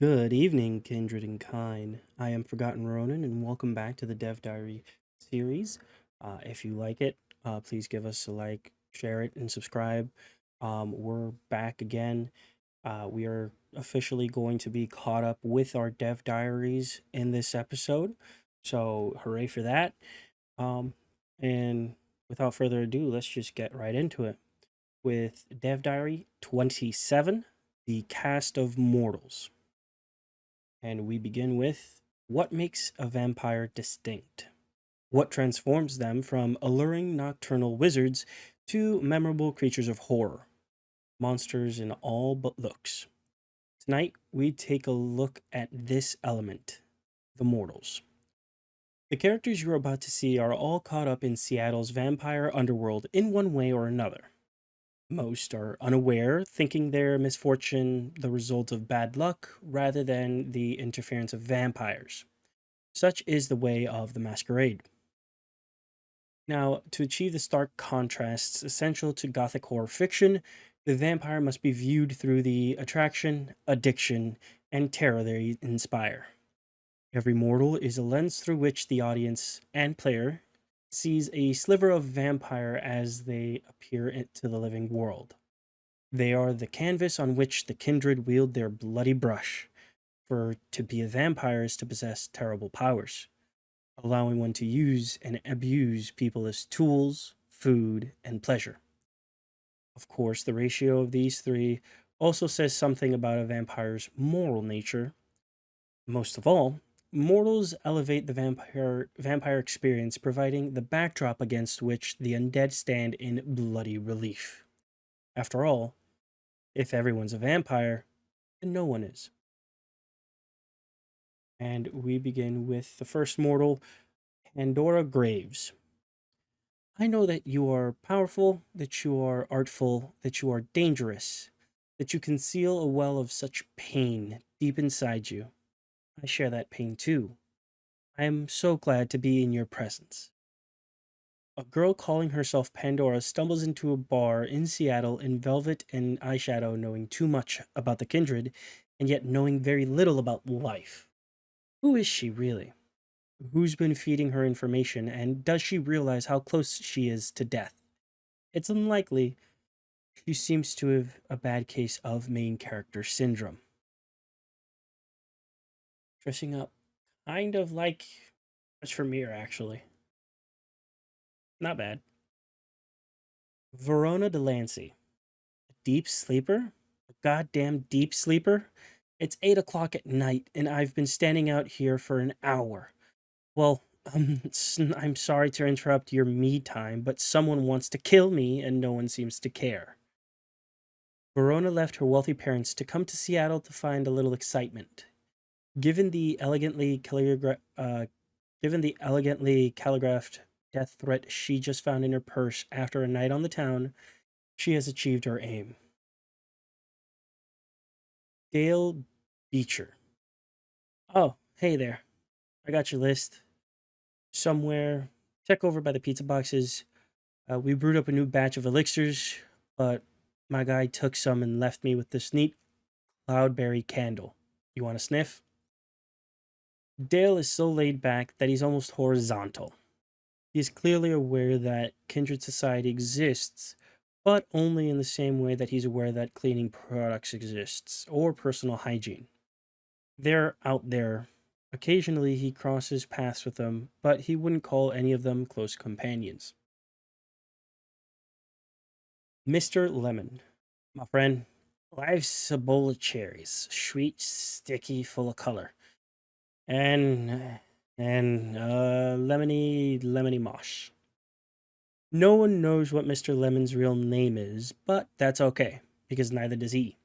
Good evening, kindred and kind. I am Forgotten Ronin, and welcome back to the Dev Diary series. If you like it, please give us a like, share it, and subscribe. We're back again. We are officially going to be caught up with our Dev Diaries in this episode, so hooray for that. Um, and without further ado, let's just get right into it with Dev Diary 27, The Cast of Mortals. And we begin with what makes a vampire distinct? What transforms them from alluring nocturnal wizards to memorable creatures of horror, monsters in all but looks? Tonight, we take a look at this element, the mortals. The characters you're about to see are all caught up in Seattle's vampire underworld in one way or another. Most are unaware, thinking their misfortune the result of bad luck rather than the interference of vampires. Such is the way of the masquerade. Now, to achieve the stark contrasts essential to Gothic horror fiction, the vampire must be viewed through the attraction, addiction, and terror they inspire. Every mortal is a lens through which the audience and player sees a sliver of vampire as they appear into the living world. They are the canvas on which the kindred wield their bloody brush, for to be a vampire is to possess terrible powers, allowing one to use and abuse people as tools, food, and pleasure. Of course, the ratio of these three also says something about a vampire's moral nature. Most of all, mortals elevate the vampire experience, providing the backdrop against which the undead stand in bloody relief. After all, if everyone's a vampire, then no one is. And we begin with the first mortal, Pandora Graves. I know that you are powerful, that you are artful, that you are dangerous, that you conceal a well of such pain deep inside you. I share that pain too. I am so glad to be in your presence. A girl calling herself Pandora stumbles into a bar in Seattle in velvet and eyeshadow, knowing too much about the kindred, and yet knowing very little about life. Who is she really? Who's been feeding her information, and does she realize how close she is to death? It's unlikely. She seems to have a bad case of main character syndrome. Dressing up kind of like Much for Mir, actually. Not bad. Verona Delancey. A deep sleeper? A goddamn deep sleeper? It's 8 o'clock at night, and I've been standing out here for an hour. Well, I'm sorry to interrupt your me time, but someone wants to kill me, and no one seems to care. Verona left her wealthy parents to come to Seattle to find a little excitement. Given the elegantly calligraphed death threat she just found in her purse after a night on the town, she has achieved her aim. Dale Beecher. Oh, hey there. I got your list. Somewhere. Check over by the pizza boxes. We brewed up a new batch of elixirs, but my guy took some and left me with this neat cloudberry candle. You want a sniff? Dale is so laid back that he's almost horizontal. He is clearly aware that kindred society exists, but only in the same way that he's aware that cleaning products exists, or personal hygiene. They're out there. Occasionally he crosses paths with them, but he wouldn't call any of them close companions. Mr. Lemon. My friend, life's a bowl of cherries, sweet, sticky, full of color, and lemony mosh. No one knows what Mr. Lemon's real name is, but that's okay, because neither does he.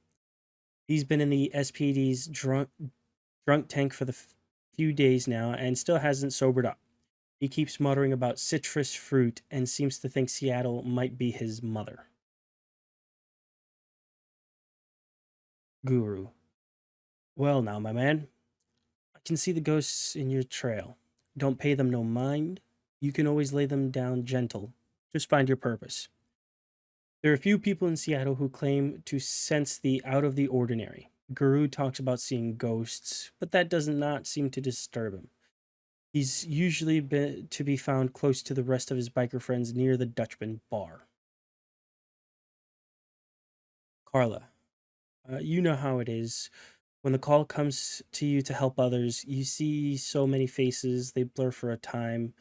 He's been in the SPD's drunk tank for the few days now and still hasn't sobered up. He keeps muttering about citrus fruit and seems to think Seattle might be his mother. Guru. Well, now, my man, I can see the ghosts in your trail. Don't pay them no mind. You can always lay them down gentle. Just find your purpose. There are few people in Seattle who claim to sense the out of the ordinary. Guru talks about seeing ghosts, but that does not seem to disturb him. He's usually been to be found close to the rest of his biker friends near the Dutchman bar. Carla, you know how it is. When the call comes to you to help others, you see so many faces, they blur for a time,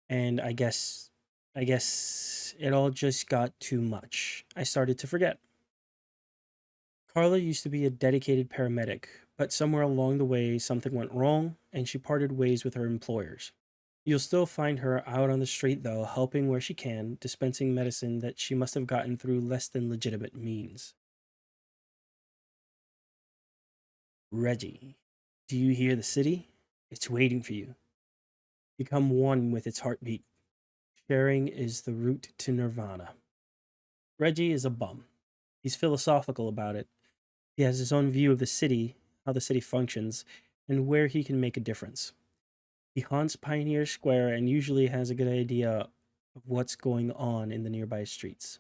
and I guess it all just got too much. I started to forget. Carla used to be a dedicated paramedic, but somewhere along the way something went wrong and she parted ways with her employers. You'll still find her out on the street though, helping where she can, dispensing medicine that she must have gotten through less than legitimate means. Reggie, do you hear the city? It's waiting for you. Become one with its heartbeat. Sharing is the route to nirvana. Reggie is a bum. He's philosophical about it. He has his own view of the city, how the city functions, and where he can make a difference. He haunts Pioneer Square and usually has a good idea of what's going on in the nearby streets.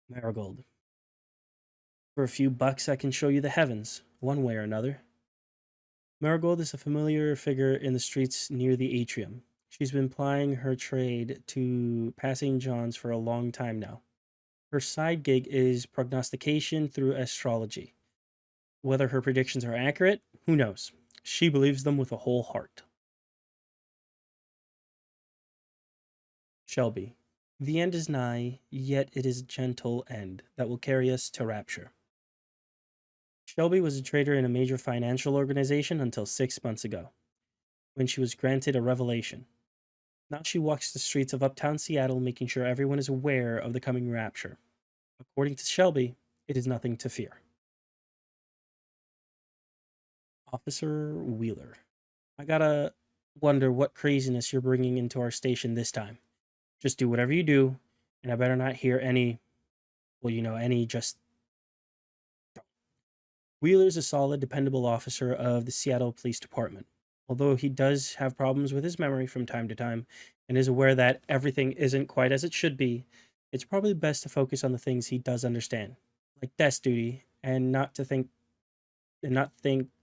Marigold. For a few bucks, I can show you the heavens, one way or another. Marigold is a familiar figure in the streets near the atrium. She's been plying her trade to passing Johns for a long time now. Her side gig is prognostication through astrology. Whether her predictions are accurate, who knows? She believes them with a whole heart. Shelby. The end is nigh, yet it is a gentle end that will carry us to rapture. Shelby was a trader in a major financial organization until 6 months ago, when she was granted a revelation. Now she walks the streets of uptown Seattle, making sure everyone is aware of the coming rapture. According to Shelby, it is nothing to fear. Officer Wheeler. I gotta wonder what craziness you're bringing into our station this time. Just do whatever you do, and I better not hear any, well, any just. Wheeler's a solid, dependable officer of the Seattle Police Department. Although he does have problems with his memory from time to time and is aware that everything isn't quite as it should be, it's probably best to focus on the things he does understand, like desk duty, and not think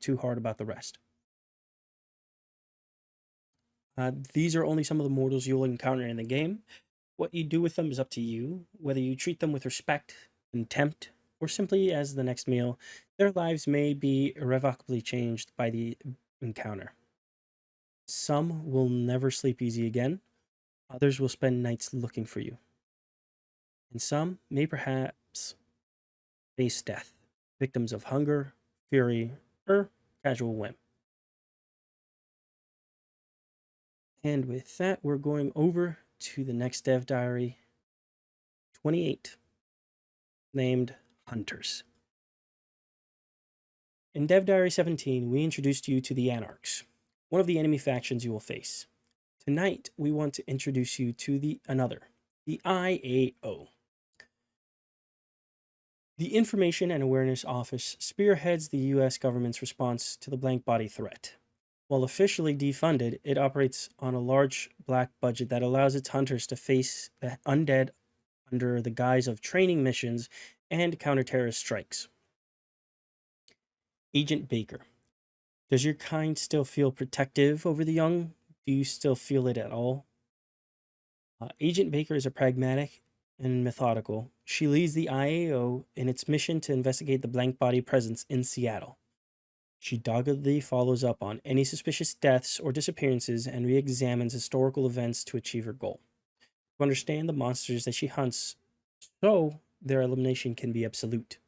too hard about the rest. These are only some of the mortals you'll encounter in the game. What you do with them is up to you, whether you treat them with respect, contempt, or simply as the next meal. Their lives may be irrevocably changed by the encounter. Some will never sleep easy again, others will spend nights looking for you, and some may perhaps face death, victims of hunger, fury, or casual whim. And with that, we're going over to the next Dev Diary 28, named Hunters. In Dev Diary 17, we introduced you to the Anarchs, one of the enemy factions you will face. Tonight, we want to introduce you to the IAO. The Information and Awareness Office spearheads the US government's response to the blank body threat. While officially defunded, it operates on a large black budget that allows its hunters to face the undead under the guise of training missions and counter-terrorist strikes. Agent Baker. Does your kind still feel protective over the young? Do you still feel it at all? Agent Baker is a pragmatic and methodical. She leads the IAO in its mission to investigate the blank body presence in Seattle. She doggedly follows up on any suspicious deaths or disappearances and re examines historical events to achieve her goal. To understand the monsters that she hunts so their elimination can be absolute.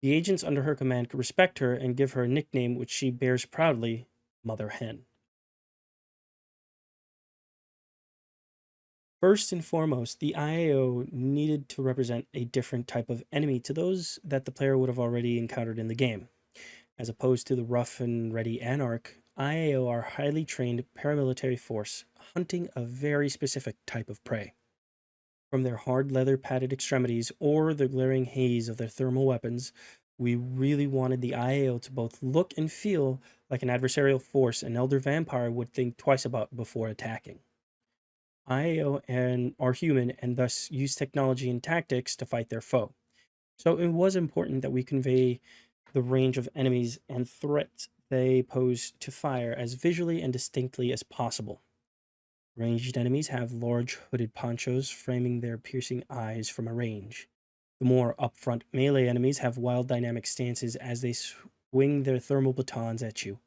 The agents under her command respect her and give her a nickname which she bears proudly, Mother Hen. First and foremost, the IAO needed to represent a different type of enemy to those that the player would have already encountered in the game. As opposed to the rough and ready Anarch, IAO are a highly trained paramilitary force hunting a very specific type of prey. From their hard leather padded extremities or the glaring haze of their thermal weapons, we really wanted the IAO to both look and feel like an adversarial force an elder vampire would think twice about before attacking. IAO and are human and thus use technology and tactics to fight their foe. So it was important that we convey the range of enemies and threats they pose to fire as visually and distinctly as possible. Ranged enemies have large hooded ponchos framing their piercing eyes from a range. The more upfront melee enemies have wild dynamic stances as they swing their thermal batons at you.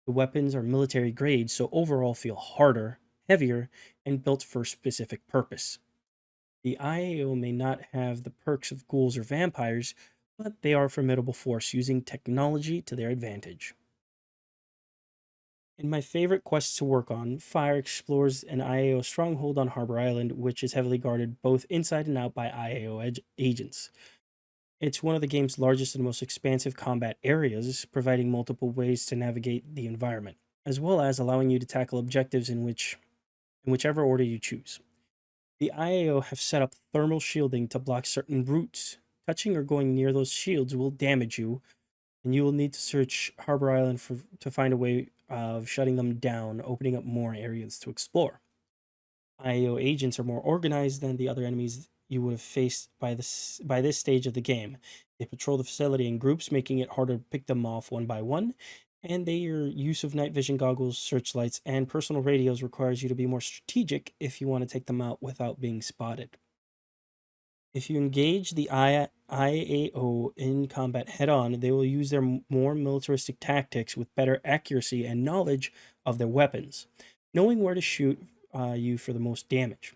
The weapons are military grade, so overall feel harder, heavier, and built for a specific purpose. The IAO may not have the perks of ghouls or vampires, but they are a formidable force using technology to their advantage. In my favorite quests to work on, Fire explores an IAO stronghold on Harbor Island, which is heavily guarded both inside and out by IAO agents. It's one of the game's largest and most expansive combat areas, providing multiple ways to navigate the environment, as well as allowing you to tackle objectives in whichever order you choose. The IAO have set up thermal shielding to block certain routes. Touching or going near those shields will damage you, and you will need to search Harbor Island to find a way of shutting them down, opening up more areas to explore. IAO agents are more organized than the other enemies you would have faced by this stage of the game. They patrol the facility in groups, making it harder to pick them off one by one, and their use of night vision goggles, searchlights, and personal radios requires you to be more strategic if you want to take them out without being spotted. If you engage the IAO in combat head on, they will use their more militaristic tactics with better accuracy and knowledge of their weapons, knowing where to shoot you for the most damage.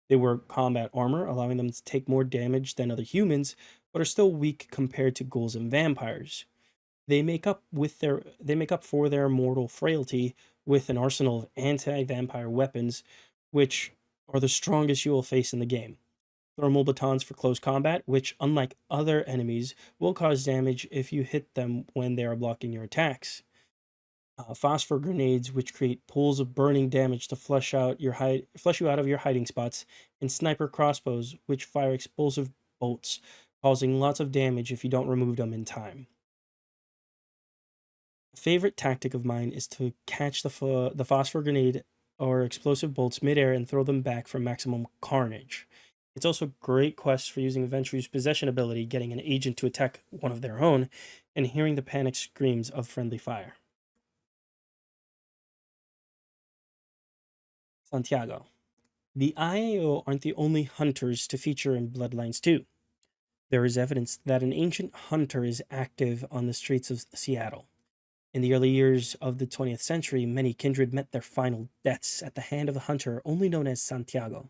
They wear combat armor, allowing them to take more damage than other humans, but are still weak compared to ghouls and vampires. They make up for their mortal frailty with an arsenal of anti-vampire weapons, which are the strongest you will face in the game. Thermal batons for close combat, which, unlike other enemies, will cause damage if you hit them when they are blocking your attacks. Phosphor grenades, which create pools of burning damage to flush you out of your hiding spots, and sniper crossbows, which fire explosive bolts, causing lots of damage if you don't remove them in time. A favorite tactic of mine is to catch the phosphor grenade or explosive bolts midair and throw them back for maximum carnage. It's also a great quest for using Aventru's possession ability, getting an agent to attack one of their own, and hearing the panic screams of friendly fire. Santiago. The IAO aren't the only hunters to feature in Bloodlines 2. There is evidence that an ancient hunter is active on the streets of Seattle. In the early years of the 20th century, many kindred met their final deaths at the hand of a hunter only known as Santiago.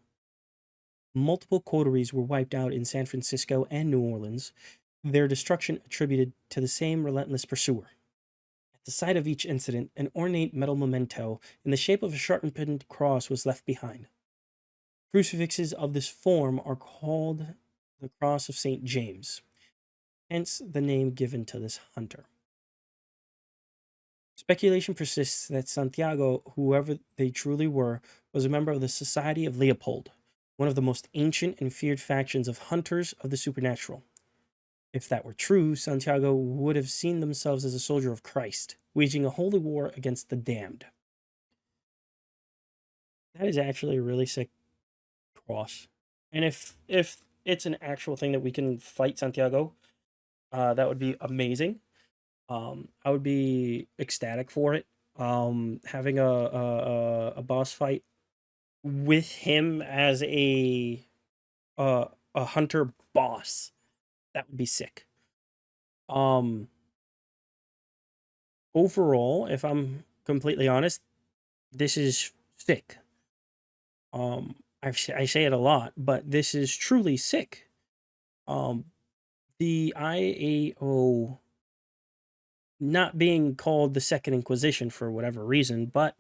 Multiple coteries were wiped out in San Francisco and New Orleans, their destruction attributed to the same relentless pursuer. At the site of each incident, an ornate metal memento in the shape of a sharpened cross was left behind. Crucifixes of this form are called the Cross of St. James, hence the name given to this hunter. Speculation persists that Santiago, whoever they truly were, was a member of the Society of Leopold, one of the most ancient and feared factions of hunters of the supernatural. If that were true, Santiago would have seen themselves as a soldier of Christ, waging a holy war against the damned. That is actually a really sick cross. And if it's an actual thing that we can fight Santiago, that would be amazing. I would be ecstatic for it. Having a boss fight with him as a hunter boss, that would be sick. Um, Overall, if I'm completely honest, this is sick. I say it a lot, but this is truly sick. Um, the IAO not being called the Second Inquisition for whatever reason, but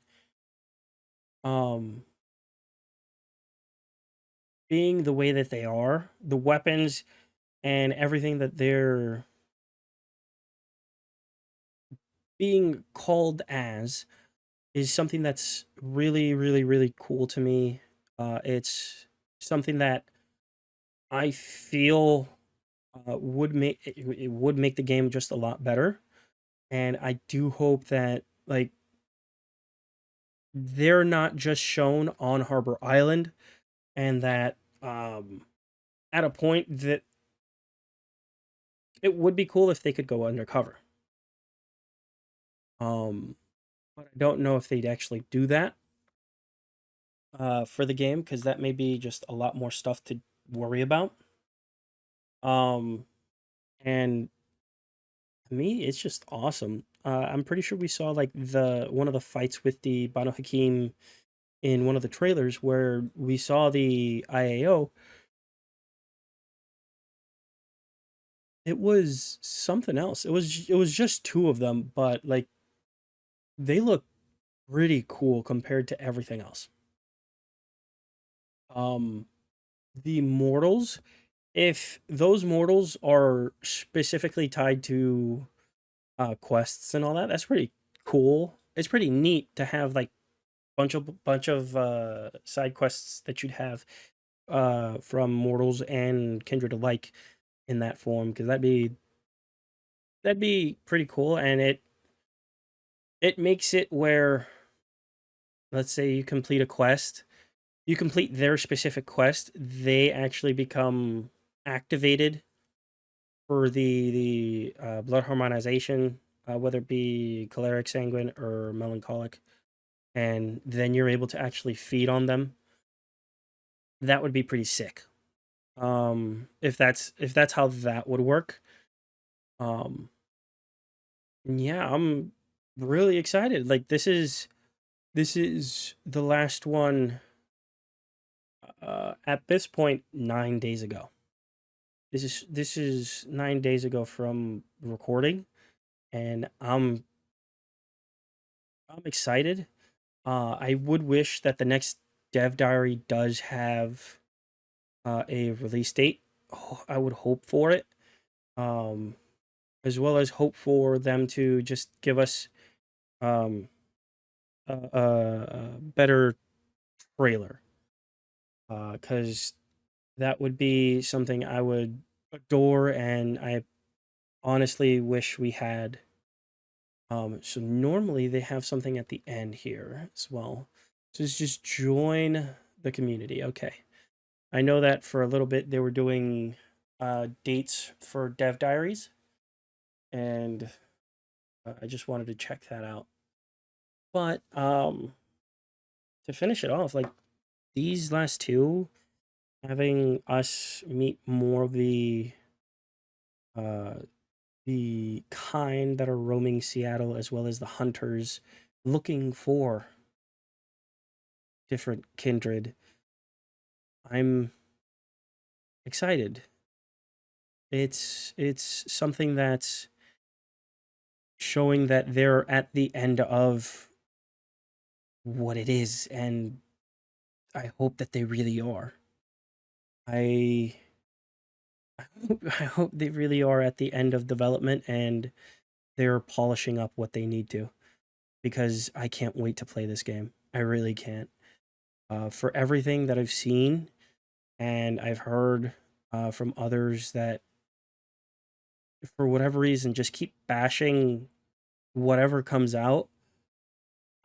um, being the way that they are, the weapons and everything that they're being called as is something that's really, really, really cool to me. It's something that I feel it would make the game just a lot better, and I do hope that like they're not just shown on Harbor Island, and that at a point that it would be cool if they could go undercover. But I don't know if they'd actually do that for the game because that may be just a lot more stuff to worry about. Um, and to me, it's just awesome. I'm pretty sure we saw like the one of the fights with the Banu Hakim in one of the trailers where we saw the IAO. It was something else. It was just two of them, but like they look pretty cool compared to everything else. Um, the mortals, if those mortals are specifically tied to quests and all that, that's pretty cool. It's pretty neat to have like bunch of side quests that you'd have from mortals and kindred alike in that form because that'd be pretty cool and it makes it where let's say you complete a quest, you complete their specific quest, they actually become activated for the blood harmonization, whether it be choleric, sanguine, or melancholic, and then you're able to actually feed on them. That would be pretty sick. If that's how that would work. Um, yeah, I'm really excited. Like this is the last one. At this point, 9 days ago. This is 9 days ago from recording, and I'm excited. I would wish that the next Dev Diary does have a release date. Oh, I would hope for it, um, as well as hope for them to just give us um, a better trailer, because that would be something I would adore, and I honestly wish we had. So normally they have something at the end here as well. So it's just join the community. Okay. I know that for a little bit they were doing dates for Dev Diaries, and I just wanted to check that out. But to finish it off, like these last two, having us meet more of uh, the kind that are roaming Seattle, as well as the hunters looking for different kindred. I'm excited. It's something that's showing that they're at the end of what it is, and I hope that they really are. I I hope they really are at the end of development and they're polishing up what they need to because I can't wait to play this game. I really can't. For everything that I've seen and I've heard from others that for whatever reason just keep bashing whatever comes out.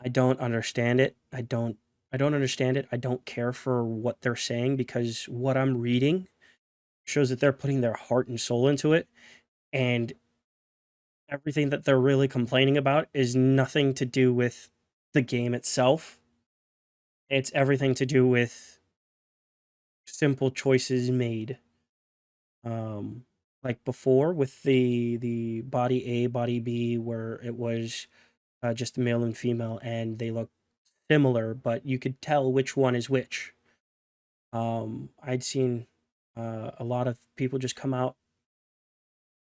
I don't understand it. I don't understand it. I don't care for what they're saying because what I'm reading shows that they're putting their heart and soul into it, and everything that they're really complaining about is nothing to do with the game itself. It's everything to do with simple choices made. Um like before with the body A, body B where it was just male and female and they look similar, but you could tell which one is which. I'd seen a lot of people just come out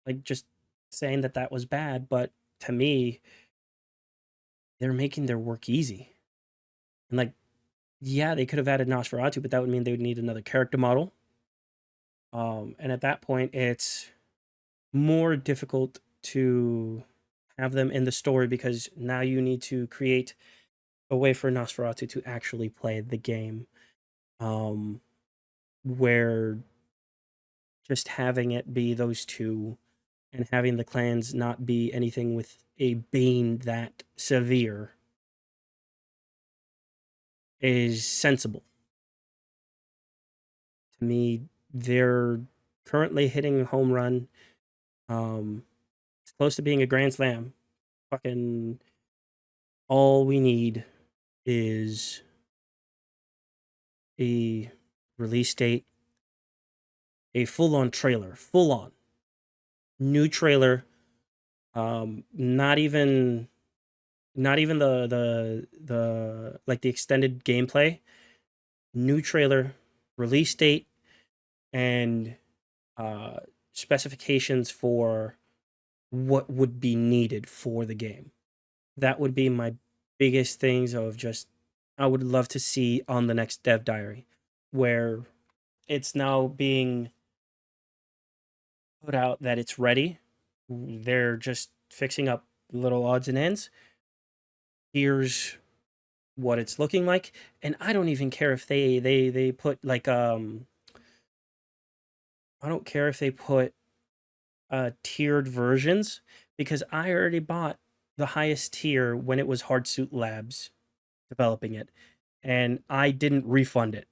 like just saying that that was bad, but to me, they're making their work easy. And like, yeah, they could have added Nosferatu, but that would mean they would need another character model. And at that point, it's more difficult to have them in the story because now you need to create a way for Nosferatu to actually play the game. Um, where just having it be those two and having the clans not be anything with a bane that severe is sensible. To me, they're currently hitting a home run. It's close to being a grand slam. Fucking all we need is a release date, a full-on trailer, full-on new trailer. Not even the like the extended gameplay. New trailer, release date, and uh, specifications for what would be needed for the game. That would be my biggest things of just I would love to see on the next dev diary, where it's now being put out that it's ready. They're just fixing up little odds and ends. Here's what it's looking like, and I don't even care if they put like I don't care if they put tiered versions, because I already bought the highest tier when it was Hardsuit Labs developing it, and I didn't refund it.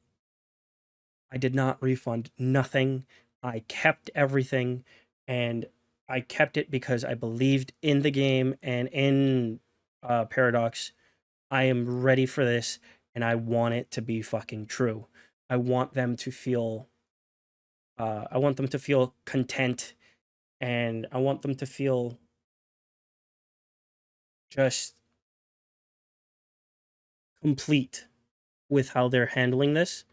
I did not refund nothing. I kept everything, and I kept it because I believed in the game and in Paradox. I am ready for this, and I want it to be fucking true. I want them to feel. I want them to feel content, and I want them to feel just complete with how they're handling this.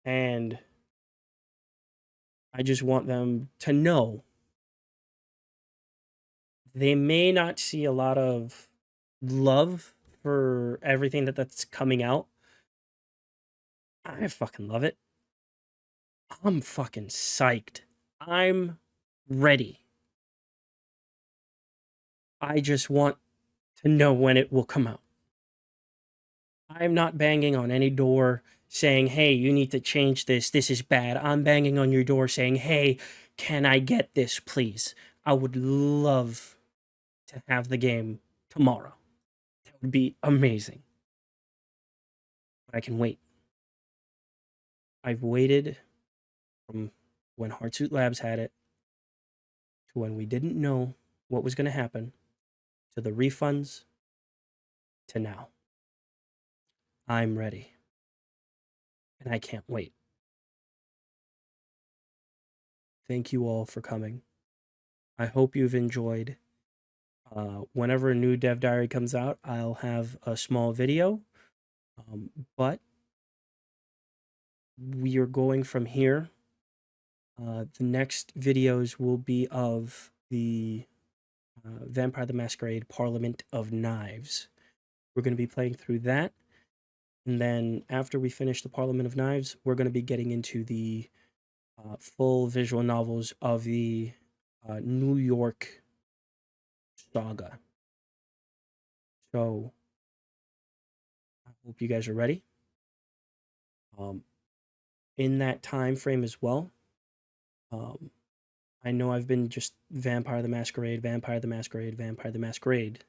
And I just want them to know they may not see a lot of love for everything that's coming out. I fucking love it. I'm fucking psyched. I'm ready. I just want to know when it will come out. I'm not banging on any door saying, hey, you need to change this. This is bad. I'm banging on your door saying, hey, can I get this, please? I would love to have the game tomorrow. That would be amazing. But I can wait. I've waited from when Hardsuit Labs had it to when we didn't know what was going to happen to the refunds to now. I'm ready. And I can't wait. Thank you all for coming. I hope you've enjoyed. Whenever a new Dev Diary comes out, I'll have a small video. But we are going from here. The next videos will be of the Vampire the Masquerade Parliament of Knives. We're going to be playing through that. And then after we finish the Parliament of Knives, we're going to be getting into the full visual novels of the New York saga. So I hope you guys are ready. In that time frame as well, I know I've been just Vampire the Masquerade, Vampire the Masquerade, Vampire the Masquerade.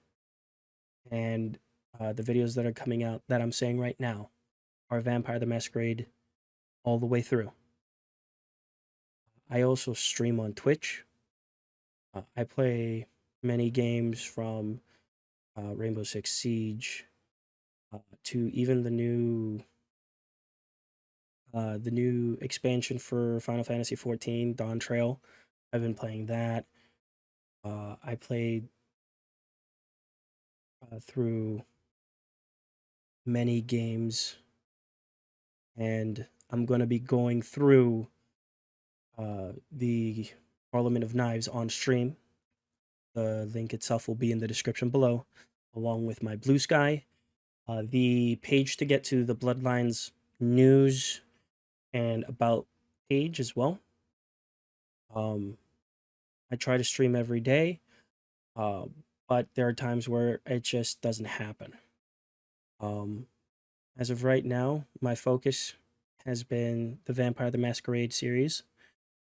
And the videos that are coming out that I'm saying right now are Vampire the Masquerade all the way through. I also stream on Twitch. I play many games from Rainbow Six Siege to even the new expansion for Final Fantasy XIV, Dawn Trail. I've been playing that. I played through many games, and I'm going to be going through the Parliament of Knives on stream. The link itself will be in the description below, along with my Blue Sky. The page to get to the Bloodlines news and about page as well. I try to stream every day, but there are times where it just doesn't happen. As of right now, my focus has been the Vampire the Masquerade series.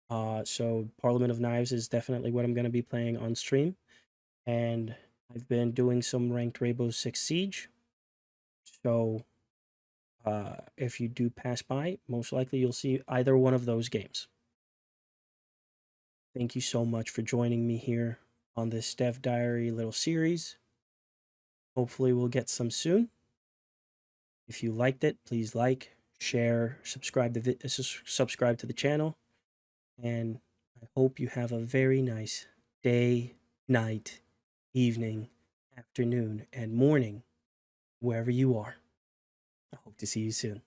So Parliament of Knives is definitely what I'm going to be playing on stream. And I've been doing some ranked Rainbow Six Siege. So if you do pass by, most likely you'll see either one of those games. Thank you so much for joining me here on this Dev Diary little series. Hopefully, we'll get some soon. If you liked it, please like, share, subscribe to the channel, and I hope you have a very nice day, night, evening, afternoon, and morning wherever you are. I hope to see you soon.